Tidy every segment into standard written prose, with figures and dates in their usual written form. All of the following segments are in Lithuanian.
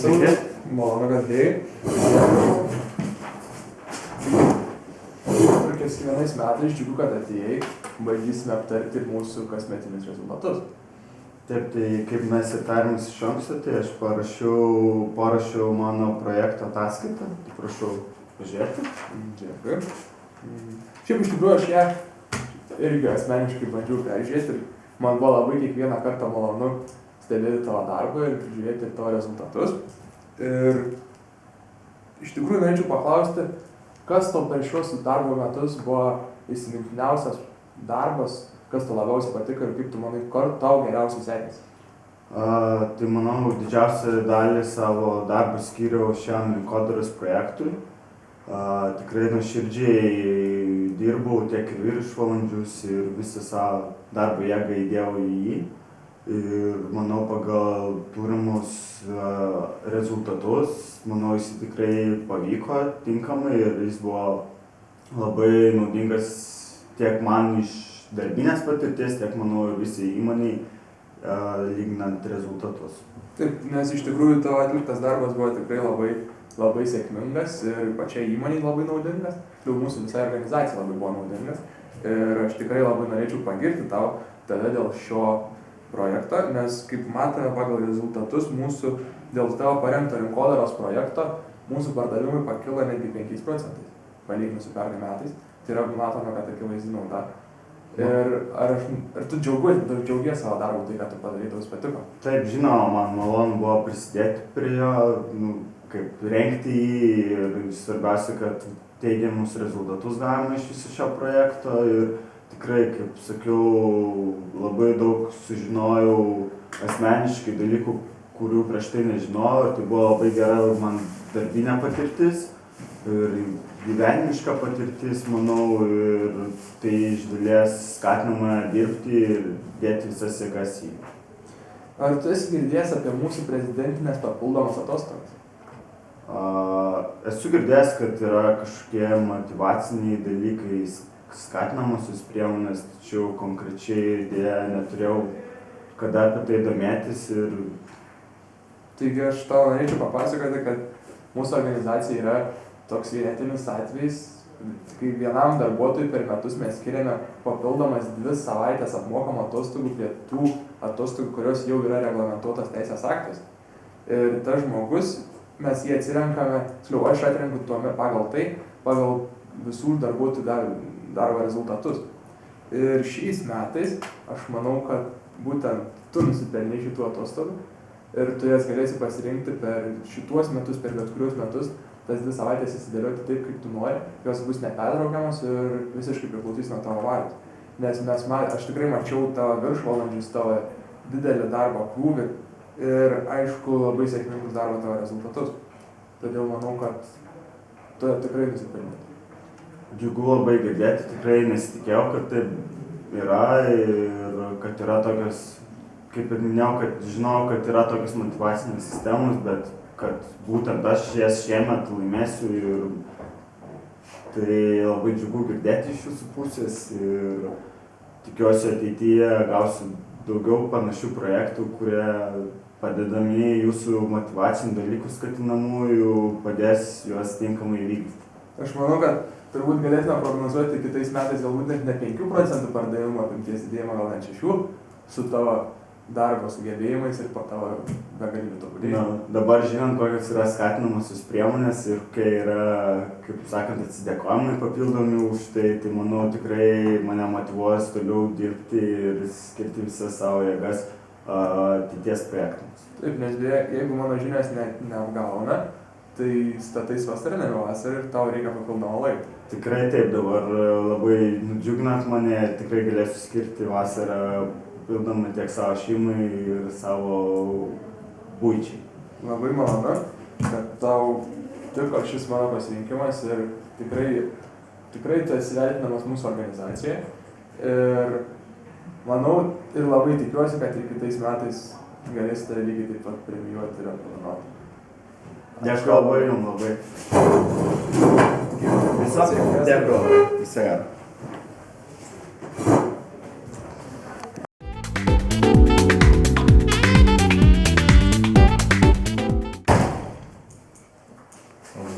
Sveiki. Malonu, kad dėjai. Kiekvienais metais džiugu, kad atėjai, bandysime aptarti mūsų kasmetinius rezultatus. Taip, tai kaip mes ir tarėmės iš anksto, tai aš parašiau mano projekto ataskaitą. Tai prašau pažiūrėti. Dėkui. Šiaip iš tikrųjų aš ją irgi asmeniškai bandžiau peržiūrėti ir man buvo labai kiekvieną kartą malonu stebėti tavo darbą ir žiūrėti tavo rezultatus. Ir iš tikrųjų norėčiau paklausti, kas tau per šios darbo metus buvo įsimintiniausias darbas, kas tau labiausiai patiko ir kaip tu manai, kur tau geriausiai sekėsi? Tai manau, didžiausią dalį savo darbą skyriau šiam rinkodaros projektui. Tikrai nuoširdžiai dirbau tiek ir viršvalandžius ir visą savo darbo jėgą įdėjau į jį. Ir manau, pagal turimus rezultatus, manau, jis tikrai pavyko tinkamai ir jis buvo labai naudingas tiek man iš darbinės patirties, tiek, manau, ir visai įmoniai lyginant rezultatus. Taip, nes iš tikrųjų tavo atliktas darbas buvo tikrai labai sėkmingas ir pačiai įmoniai labai naudingas, ir mūsų visai organizacijai labai buvo naudingas. Ir aš tikrai labai norėčiau pagirti tave dėl šio projekto, nes kaip matome pagal rezultatus mūsų dėl tavo parengto rinkodaros projekto, mūsų pardavimai pakilo netgi 5%, palyginus su pernai metais. Tai yra, matome, kad akivaizdi nauda. Ir ar tu džiaugiesi savo darbu, tai ką tu padarai, tau patiko? Taip, žinoma, man malonu buvo prisidėti prie jo, kaip rengti jį ir svarbiausia, kad teigiamus rezultatus gavome iš viso šio projekto ir tikrai, kaip sakiau, labai daug sužinojau asmeniškai dalykų, kurių prieš tai nežinojau ir tai buvo labai gera man darbinė patirtis ir gyvenimiška patirtis, manau, ir tai iš dalies skatinama dirbti ir dėti visas jėgas į jį. Ar tu esi girdėjęs apie mūsų prezidentinės papildomas atostogas? Esu girdėjęs, kad yra kažkokie motyvaciniai dalykai, skatinamosios priemonės, tačiau konkrečiai idėją neturėjau kada apie tai domėtis ir... Taigi aš tau norėčiau papasakoti, kad mūsų organizacija yra toks vienetinis atvejis, kai vienam darbuotojui per metus mes skiriame papildomas 2 savaitės apmokamų atostogų prie tų atostogų, kurios jau yra reglamentuotos teisės aktais. Ir tas žmogus, mes jį atsirenkame, aš atrenku pagal visų darbuotojų darbo rezultatus. Ir šiais metais aš manau, kad būtent tu nusipelnei šitų atostogų ir tu jas galėsi pasirinkti per šituos metus, per bet kuriuos metus, tas 2 savaitės įsidėlioti taip, kaip tu nori, jos bus nepertraukiamos ir visiškai priklausys nuo tavo valios. Nes aš tikrai mačiau tavo viršvalandžius, tavo didelį darbo krūvį ir aišku labai sėkmingus darbo tavo rezultatus. Todėl manau, kad tu tikrai nusipelnei. Džiugu labai girdėti, tikrai nesitikėjau, kad taip yra ir kad yra tokios, kaip ir minėjau, kad žinau, kad yra tokios motyvacinės sistemos, bet kad būtent aš jas šiemet laimėsiu ir tai labai džiugu girdėti iš jūsų pusės ir tikiuosi ateityje gausiu daugiau panašių projektų, kurie padedami jūsų motyvacinių dalykų skatinamųjų padės juos tinkamai įvykdyti. Aš manau, kad turbūt galėtume prognozuoti kitais metais galbūt net ne 5% pardavimo apimties didėjimą, gal net 6% su tavo darbo sugebėjimais ir po tavo begalinių tobulėjimų. Dabar žinant, kokios yra skatinamosios priemonės ir kai yra, kaip sakant, atsidėkojimai papildomi už tai, tai manau tikrai mane motyvuos toliau dirbti ir skirti visas savo jėgas ateities projektams. Taip, nes jeigu mano žinios neapgauna, tai statai vasarą, nebe vasarą ir tau reikia papildomo laiko. Tikrai taip, dabar labai nudžiuginant mane ir tikrai galėsiu skirti vasarą papildomai tiek savo šeimai ir savo buičiai. Labai malonu, kad tau tiko šis mano pasirinkimas ir tikrai tu esi vertinamas mūsų organizacijoje. Ir manau ir labai tikiuosi, kad ir kitais metais galėsite lygiai taip pat premijuoti ir apdovanoti. Dėkui labai jums labai. Dėkui labai. Visą gerą.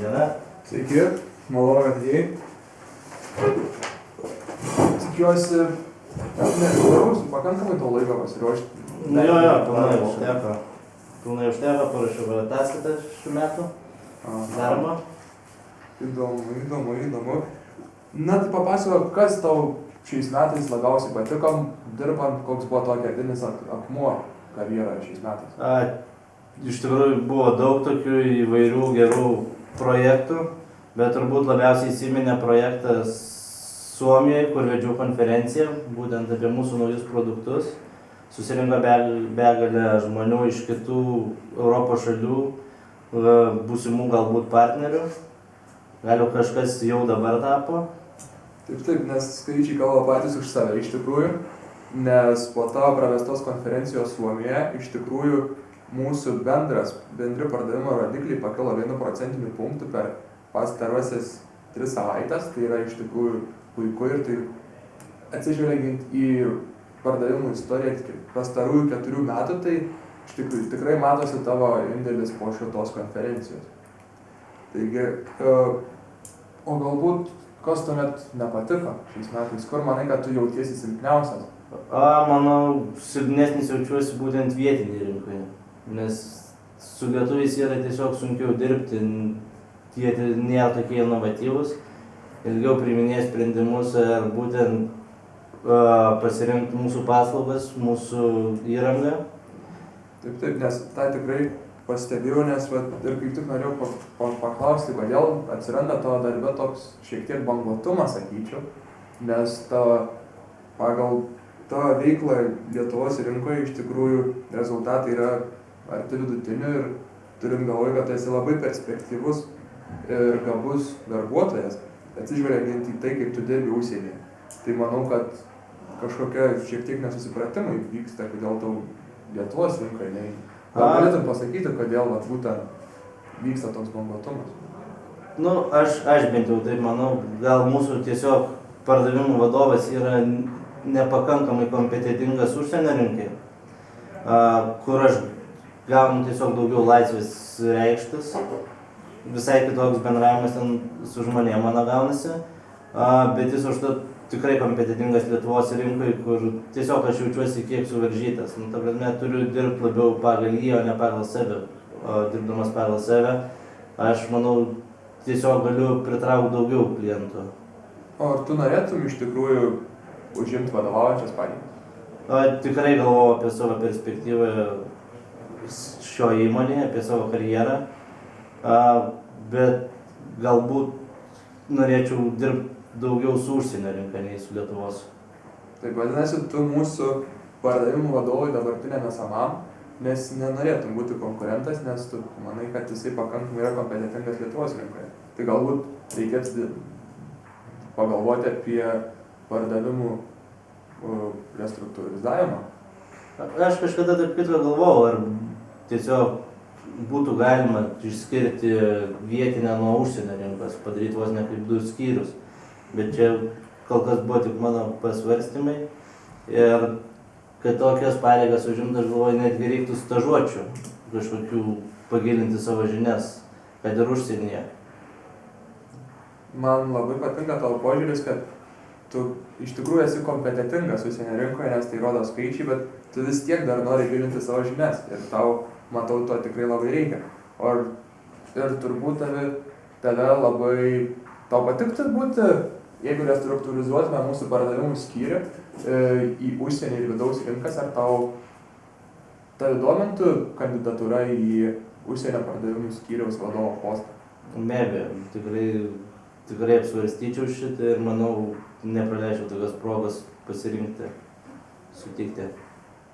Diena. Sveiki, malonu, kad atėjai. Tikiuosi, pakankamai to laiko pasiruošti. Jo, pilnai užteko, parašiau ataskaitą šių metų darbo. Įdomu. Na, tai papasakok, kas tau šiais metais labiausiai patiko, dirbant, koks buvo to kertinis akmuo karjeroje šiais metais? Iš tikrųjų buvo daug tokių įvairių gerų projektų, bet turbūt labiausiai įsiminė projektas Suomijoje, kur vedžiau konferenciją, būtent apie mūsų naujus produktus. Susirinko begalė žmonių iš kitų Europos šalių, būsimų galbūt partnerių. Gal kažkas jau dabar tapo. Taip, nes skaičiai kalba patys už save iš tikrųjų, nes po tavo pravestos konferencijos Suomijoje iš tikrųjų mūsų bendri pardavimo rodikliai pakilo 1% punktų per pastarąsias 3 savaitės, tai yra iš tikrųjų puiku ir tai atsižvelgiant į pardavimų istoriją pastarųjų 4 metų, tai iš tikrųjų tikrai matosi tavo indėlis po šitos konferencijos. Taigi, o galbūt kas tuomet nepatiko šiais metais, kur manai, kad tu jautiesi silpniausias? Manau, silpnesnis jaučiuosi būtent vietinėje rinkoje, nes su lietuviais yra tiesiog sunkiau dirbti, jie nėra tokie inovatyvūs, ilgiau priiminėja sprendimus ar būtent pasirinkti mūsų paslaugas, mūsų įrangą. Taip, nes tai tikrai pastebėjau, nes ir kaip tik norėjau paklausti, kodėl atsiranda tavo darbe toks šiek tiek banguotumas, sakyčiau, nes pagal tavo veiklą Lietuvos rinkoje iš tikrųjų rezultatai yra arti vidutinių ir turim galvoje, kad tu esi labai perspektyvus ir gabus darbuotojas, atsižvelgiant į tai, kaip tu dirbi užsienyje. Tai manau, kad kažkokia šiek tiek nesusipratimai vyksta, kodėl tau Lietuvos rinkoje neįvyko. Gal galėtum pasakyti, kodėl būtent vyksta toks banguotumas? Aš bent jau taip manau, gal mūsų tiesiog pardavimų vadovas yra nepakankamai kompetentingas užsienio rinkai, kur aš gaunu tiesiog daugiau laisvės reikštis, visai kitoks bendravimas ten su žmonėm mano gaunasi, bet jis užtat tikrai kompetentingas Lietuvos rinkai, kur tiesiog aš jaučiuosi kiek suvaržytas. Ta prasme, turiu dirbti labiau pagal jį, o ne pagal save. O dirbdamas pagal save, aš manau, tiesiog galiu pritraukti daugiau klientų. O ar tu norėtum iš tikrųjų užimti vadovaujančias pareigas? Tikrai galvoju apie savo perspektyvą šio įmonėje, apie savo karjerą, bet galbūt norėčiau dirbti daugiau su užsienio rinka, nei su Lietuvos. Taip, vadinasi, tu mūsų pardavimų vadovui dabartinėme samam, nes nenorėtum būti konkurentas, nes tu manai, kad jisai pakankamai yra kompetentingas Lietuvos rinkoje. Tai galbūt reikėtų pagalvoti apie pardavimų restruktūrizavimą. Aš kažkada taip kitko galvojau, ar tiesiog būtų galima išskirti vietinę nuo užsienio rinkos, padaryti vos ne kaip 2 skyrius. Bet čia kol kas buvo tik mano pasvarstymai ir kad tokias pareigas užimti, aš galvoju, netgi reiktų stažuočių kažkokių pagilinti savo žinias, kad ir užsienyje. Man labai patinka tavo požiūris, kad tu iš tikrųjų esi kompetentingas užsienio rinkoje, nes tai rodo skaičiai, bet tu vis tiek dar nori gilinti savo žinias ir tau, matau, to tikrai labai reikia. Ir turbūt tave labai, tau patiktų būti, jeigu restruktūrizuotume mūsų pardavimų skyrių į užsienį ir vidaus rinkas, ar tave domintų kandidatūra į užsienio pardavimų skyriaus vadovo postą? Be abejo, tikrai apsvarstyčiau šitą ir manau, nepraleidžiau tokios progos pasirinkti, sutikti.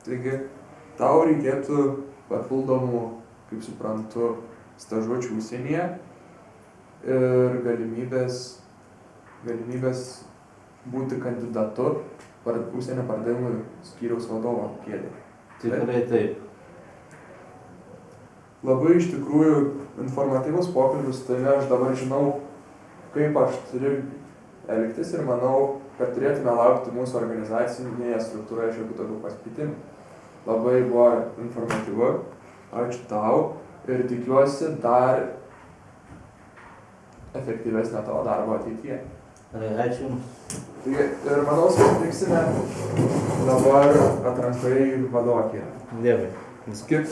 Taigi, tau reikėtų papildomų, kaip suprantu, stažuočių užsienyje ir galimybės būti kandidatu užsienio pardavimų skyriaus vadovo kėdei. Tikrai taip. Labai iš tikrųjų informatyvus pokalbis, tai aš dabar žinau, kaip aš turiu elgtis ir manau, kad turėtume laukti mūsų organizacinėje struktūroje šiokių tokių pasikeitimų. Labai buvo informatyvu, ačiū tau ir tikiuosi dar efektyvesnio tavo darbo ateityje. Ačiū Jums. Ir manau, susitiksime dabar atrankoje į vadovą. Dėkui. Skip.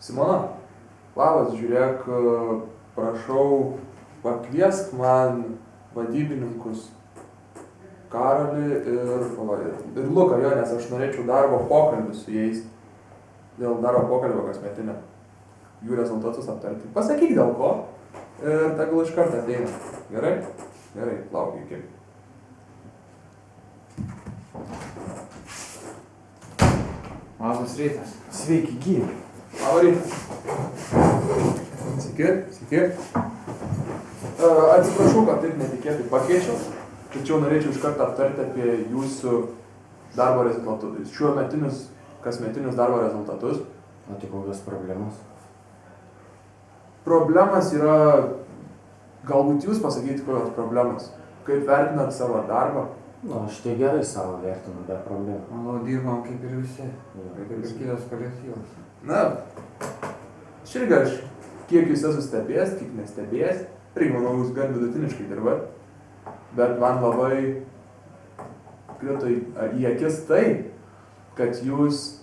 Simona, labas, žiūrėk, prašau, pakviesk man vadybininkus Karolį ir Luką, jo, nes aš norėčiau darbo pokalbį su jais. Dėl darbo pokalbio kasmetinio. Jų rezultatus aptarti. Pasakyk dėl ko ir tegul iš karto ateina. Gerai? Gerai, laukiu iki. Labas rytas. Sveiki, gyvi. Labą rytą. Sveiki. Atsiprašau, kad taip netikėtai pakeičiau. Tačiau norėčiau iš karto aptarti apie jūsų darbo rezultatus, šiuo metinius, kasmetinius darbo rezultatus. O tai kokios problemos? Problemas yra, galbūt jūs pasakyti, kokios problemos. Kaip vertinat savo darbą? Nu, aš tai gerai savo vertinu, be problemų. Manau, dirbam kaip ir visi, Jo. kaip ir kitas kolektyvas. Na, kiek jūs esu stebėjęs, kiek nestebėjęs, irgi manau, jūs gan vidutiniškai dirbat. Bet man labai krito į akis tai, kad jūs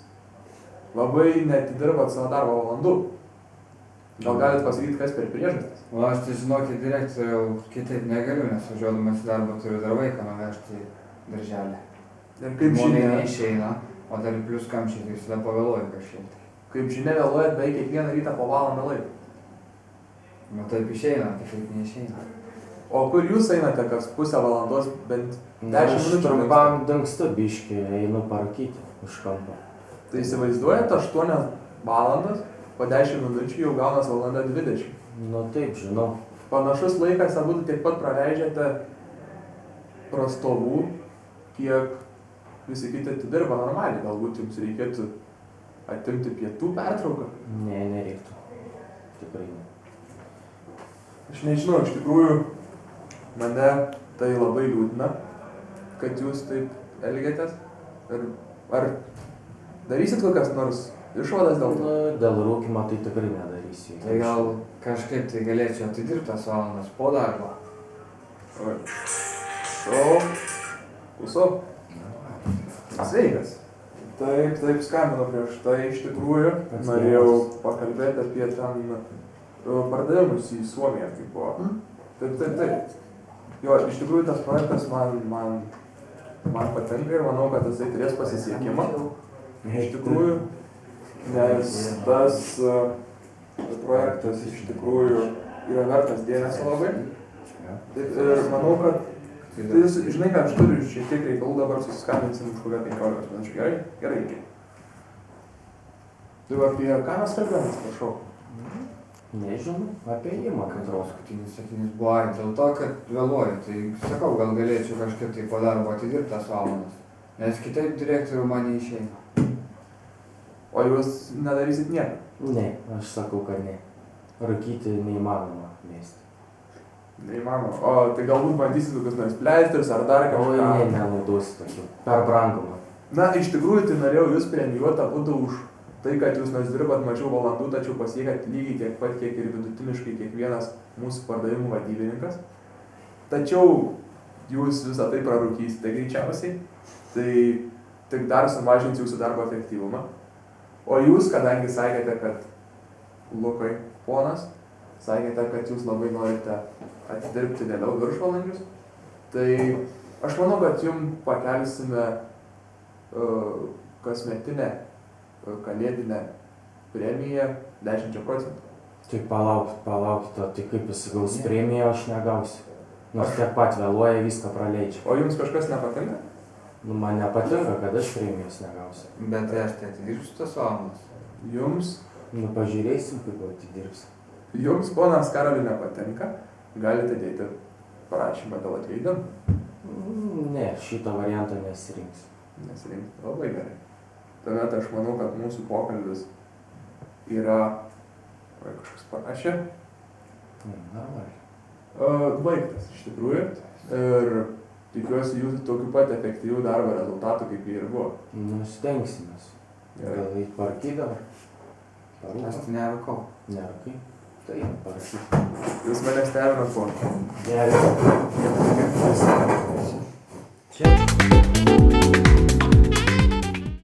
labai neatidirbat savo darbo valandų. Gal galit pasakyti, kas per priežastis? O aš tai žinokit, direktoriau, kitaip negaliu, nes važiuodamas į darbą turiu dar vaiką nuvežti į darželį. Ir kaip Žmonai žinia, neišeina, o dar plius kamščiai, tai visada pavėluoju kažkiek. kaip žinia vėluojat beveik kiekvieną rytą po valandą laiko. Nu taip išeina, kitaip neišeina. O kur jūs einate, kas pusę valandos, bent 10 Aš minučių? trumpam dangstu biškį, einu parūkyti už kampą. Tai įsivaizduojat 8 valandas, po 10 minučių jau gaunas valanda 20. Nu taip, žinau. Panašus laikas abu tiek pat praleidžiate prastovų, kiek visi kiti atidirba normaliai. Galbūt jums reikėtų atimti pietų pertrauką. Ne, nereiktų. Tikrai ne. Aš nežinau, iš tikrųjų mane tai labai liūdina, kad jūs taip elgiatės. Ir ar darysit kokias nors išvadas dėl to? Nu, dėl rūkymo tai tikrai nedarysiu. Tai gal kažkaip tai galėčiau atidirbti tas valandas po darbo. Klausau. Sveikas. Taip, skambinu prieš tai iš tikrųjų. Norėjau pakalbėti apie ten pardavimus į Suomiją, kaip buvo. Taip. Jo, iš tikrųjų tas projektas man patinka ir manau, kad jisai turės pasisekimą. Iš tikrųjų, nes tas projektas iš tikrųjų yra vertas dėmesio labai. Ir manau, kad tai žinai, ką aš turiu šiek tiek reikalų, dabar susiskambinsim už kokią 15 minučių. Gerai, iki. Tai apie ką mes kalbėjomės, prašau? Nežinau, apie jį man atrodo. Paskutinis sakinys buvo, dėl to, kad vėluoju, tai sakau, gal galėčiau kažkaip tai po darbo atidirbti tas valandas. Nes kitaip direktorių man neišeina. O jūs nedarysit nieko? Ne, aš sakau, kad ne. Rūkyti neįmanoma mėsti. Neįmanoma. O tai galbūt bandysit kokius nors pleistrius ar dar Oi, kažką? ne, nenaudosi tokių. Per brangu man. Na, iš tikrųjų, tai norėjau jūs premijuoti abudu už tai, kad jūs nors dirbat mažiau valandų, tačiau pasiekėt lygiai tiek pat, kiek ir vidutiniškai kiekvienas mūsų pardavimų vadybininkas. Tačiau jūs visą tai prarūkysite greičiausiai, tai tik dar sumažins jūsų darbo efektyvumą. O jūs, kadangi sakėte, kad Lukai, ponas, sakėte, kad jūs labai norite atidirbti vėliau viršvalandžius, tai aš manau, kad jums pakelsime kasmetinę kalėdinę premiją 10%. Tai palaukit, o tai kaip jis gaus premiją, aš negausiu. Nors tiek pat vėluoja, viską praleidžia. O jums kažkas nepatinka? Nu, man nepatinka, kad aš premijos negausiu. Bet tai aš tai atidirbsiu tas valandas. Jums, Nu, pažiūrėsim, kaip atidirbsi. ponas Karoliui nepatinka, galite dėti prašymą dėl atleidimo. Ne, šitą variantą nesirinksiu. Nesirinkti. Labai gerai. Tuomet aš manau, kad mūsų pokalbis yra... kažkas parašė. Normaliai. Baigtas iš tikrųjų. Ir tikiuosi jūsų tokių pat efektyvių darbo rezultatų, kaip jie ir buvo. Nu, stengsimės. Gerai. Gal eit parkyt dabar? Aš Parūko? tai nerūkau. Nerūkai? Tai parkyt. Jūs mane stebinat po. Gerai. Čia.